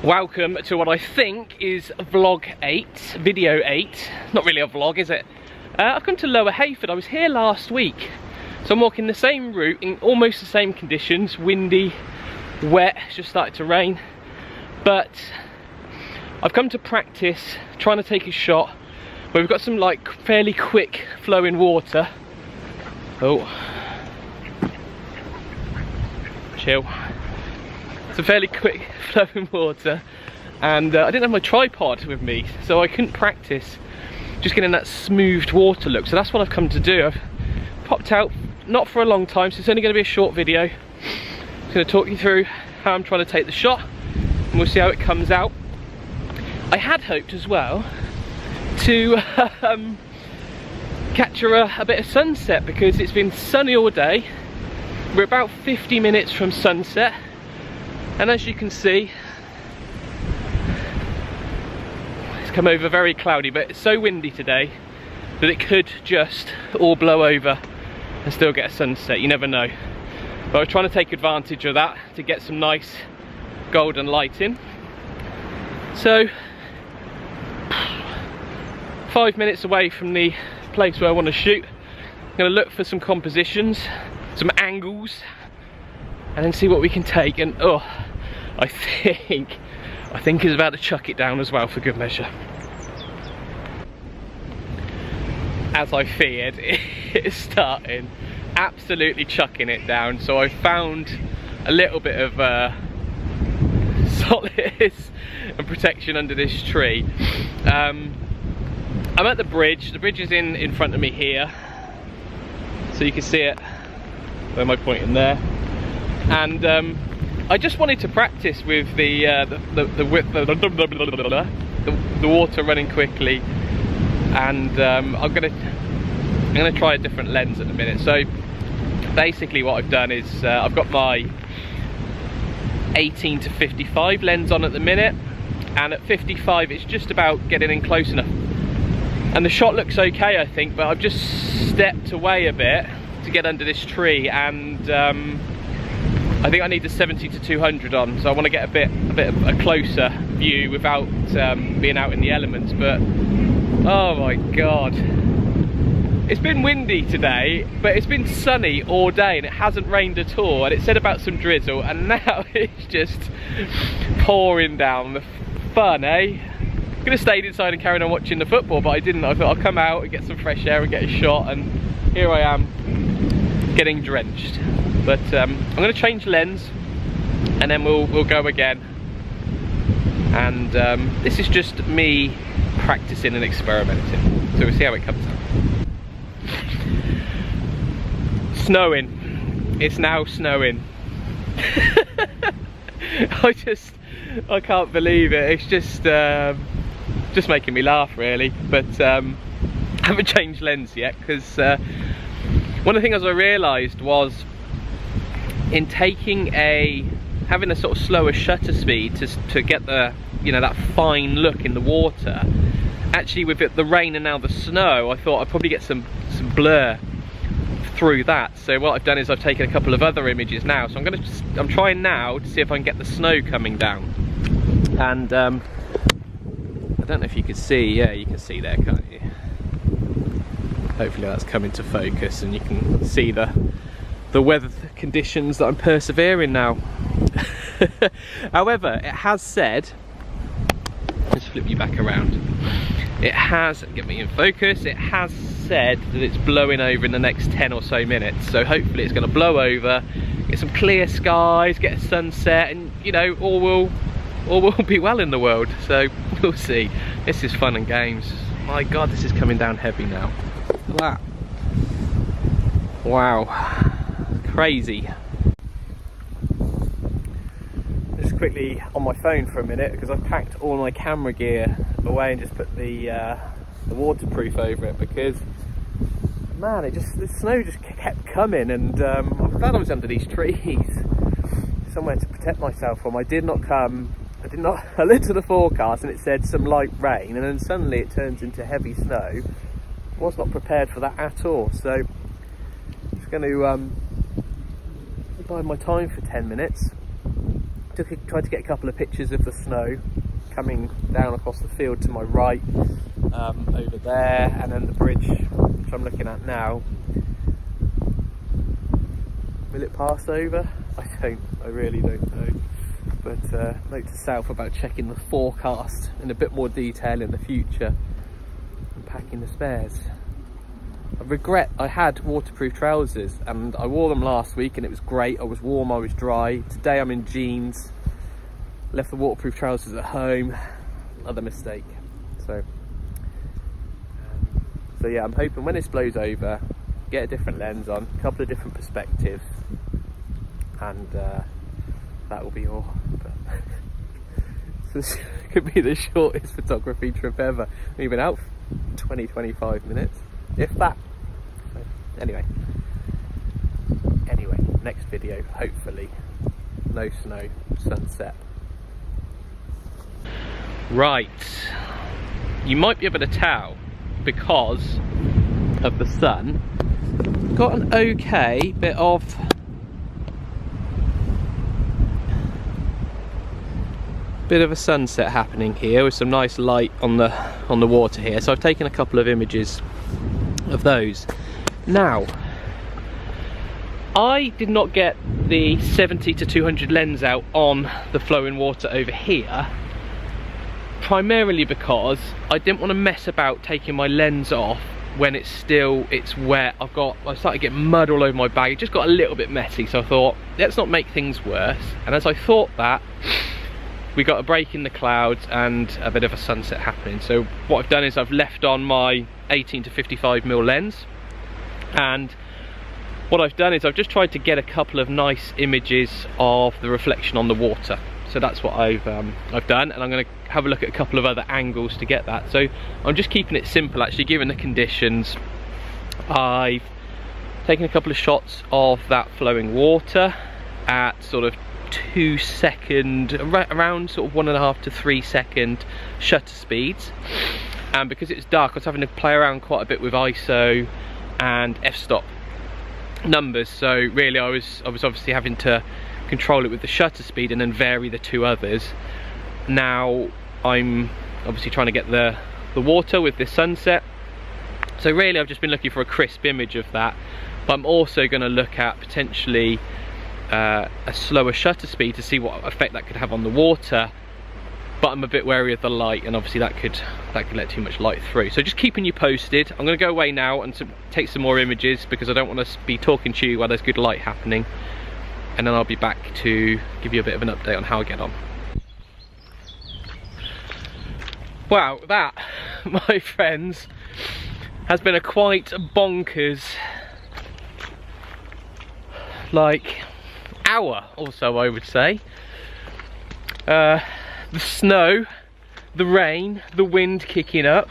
Welcome to what I think is vlog 8, video 8. Not really a vlog, is it? I've come to Lower Heyford. I was here last week. So I'm walking the same route in almost the same conditions. Windy, wet, it's just started to rain. But I've come to practice trying to take a shot where we've got some like fairly quick flowing water. Oh. Chill. Some fairly quick flowing water, and I didn't have my tripod with me, so I couldn't practice just getting that smoothed water look. So that's what I've come to do. I've popped out, not for a long time, so it's only going to be a short video. I'm going to talk you through how I'm trying to take the shot, and we'll see how it comes out. I had hoped as well to capture a bit of sunset, because it's been sunny all day. We're about 50 minutes from sunset. And as you can see, it's come over very cloudy, but it's so windy today that it could just all blow over and still get a sunset. You never know. But I was trying to take advantage of that to get some nice golden lighting. So, 5 minutes away from the place where I want to shoot. I'm going to look for some compositions, some angles, and then see what we can take. And oh, I think he's about to chuck it down as well for good measure. As I feared, it's starting, absolutely chucking it down. So I found a little bit of solace and protection under this tree. I'm at the bridge. The bridge is in front of me here, so you can see it. Where am I pointing there? And I just wanted to practice with the water running quickly, and I'm gonna try a different lens at the minute. So basically, what I've done is I've got my 18 to 55 lens on at the minute, and at 55 it's just about getting in close enough, and the shot looks okay, I think. But I've just stepped away a bit to get under this tree, and I think I need the 70 to 200 on, so I want to get a bit of a closer view without being out in the elements. But oh my god, it's been windy today, but it's been sunny all day and it hasn't rained at all, and it said about some drizzle, and now it's just pouring down. The fun, eh? I could have stayed inside and carried on watching the football, but I didn't. I thought I'll come out and get some fresh air and get a shot, and here I am getting drenched. But I'm going to change lens, and then we'll go again. And this is just me practicing and experimenting, so we'll see how it comes out. Snowing. It's now snowing. I can't believe it. It's just making me laugh, really. But I haven't changed lens yet, because one of the things I realised was, in having a sort of slower shutter speed to get the, you know, that fine look in the water, actually with the rain and now the snow, I thought I'd probably get some blur through that. So what I've done is I've taken a couple of other images now. So I'm trying now to see if I can get the snow coming down. And I don't know if you can see. Yeah, you can see there, can't you? Hopefully that's coming to focus and you can see the weather conditions that I'm persevering now. However, it has said, let's flip you back around, it has, get me in focus, it has said that it's blowing over in the next 10 or so minutes. So hopefully it's going to blow over, get some clear skies, get a sunset, and you know, all will be well in the world. So we'll see. This is fun and games. My god, this is coming down heavy now. Look at that. Wow. Crazy. Just quickly on my phone for a minute, because I've packed all my camera gear away and just put the waterproof over it, because man, the snow just kept coming, and I'm glad I was under these trees, somewhere to protect myself from. I looked at the forecast and it said some light rain, and then suddenly it turns into heavy snow. I was not prepared for that at all, so I'm just going to bide my time for 10 minutes tried to get a couple of pictures of the snow coming down across the field to my right, over there, and then the bridge which I'm looking at now. Will it pass over? I really don't know. But note to self about checking the forecast in a bit more detail in the future and packing the spares. I regret I had waterproof trousers and I wore them last week and it was great. I was warm, I was dry. Today I'm in jeans. Left the waterproof trousers at home. Another mistake. So yeah, I'm hoping when this blows over, get a different lens on, a couple of different perspectives, and that will be all. So this could be the shortest photography trip ever. We've been out for 20-25 minutes, if that. So anyway, next video, hopefully no snow, sunset. Right, you might be able to tell because of the sun. Got an okay bit of a sunset happening here with some nice light on the water here, so I've taken a couple of images of those. Now, I did not get the 70-200 lens out on the flowing water over here, primarily because I didn't want to mess about taking my lens off when it's wet. I started to get mud all over my bag. It just got a little bit messy, so I thought, let's not make things worse. And as I thought that, we got a break in the clouds and a bit of a sunset happening. So what I've done is I've left on my 18-55mm lens, and what I've done is I've just tried to get a couple of nice images of the reflection on the water. So that's what I've done, and I'm going to have a look at a couple of other angles to get that. So I'm just keeping it simple, actually, given the conditions. I've taken a couple of shots of that flowing water at sort of 2 second, around sort of 1.5 to 3 second shutter speeds. And because it's dark, I was having to play around quite a bit with ISO and f-stop numbers. So really, I was obviously having to control it with the shutter speed and then vary the two others. Now I'm obviously trying to get the water with this sunset, so really I've just been looking for a crisp image of that, but I'm also going to look at potentially a slower shutter speed to see what effect that could have on the water, but I'm a bit wary of the light, and obviously that could let too much light through. So just keeping you posted. I'm going to go away now and take some more images because I don't want to be talking to you while there's good light happening, and then I'll be back to give you a bit of an update on how I get on. Wow, that, my friends, has been a quite bonkers, like, hour or so, I would say. The snow, the rain, the wind kicking up,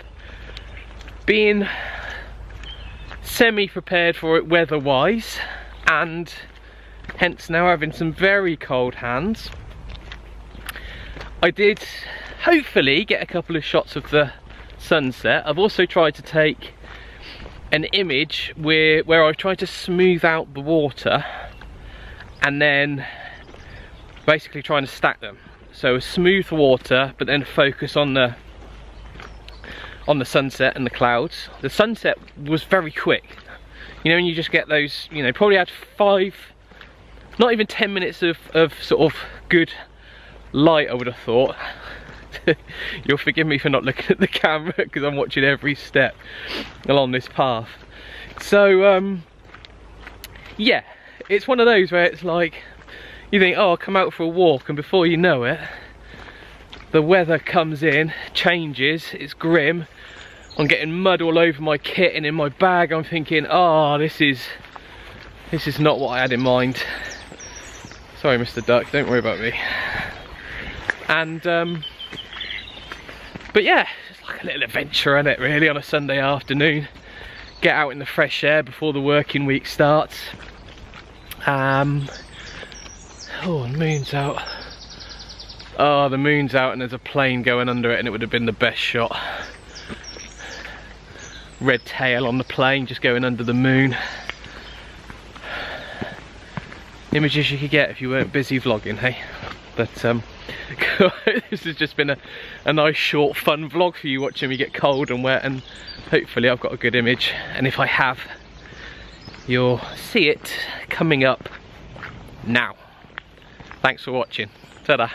being semi-prepared for it weather-wise, and hence now having some very cold hands. I did hopefully get a couple of shots of the sunset. I've also tried to take an image where I've tried to smooth out the water and then basically trying to stack them. So a smooth water, but then focus on the sunset and the clouds. The sunset was very quick. You know, when you just get those, you know, probably had 5, not even 10 minutes of sort of good light, I would have thought. You'll forgive me for not looking at the camera because I'm watching every step along this path. So yeah, it's one of those where it's like you think, oh, I'll come out for a walk, and before you know it, the weather comes in, changes, it's grim. I'm getting mud all over my kit and in my bag. I'm thinking, oh, this is not what I had in mind. Sorry, Mr. Duck, don't worry about me. And but yeah, it's like a little adventure, isn't it, really, on a Sunday afternoon. Get out in the fresh air before the working week starts. Oh, the moon's out. Oh, the moon's out and there's a plane going under it, and it would have been the best shot. Red tail on the plane just going under the moon. Images you could get if you weren't busy vlogging, hey? But this has just been a nice short fun vlog for you, watching me get cold and wet, and hopefully I've got a good image, and if I have, you'll see it coming up now. Thanks for watching. Ta-da.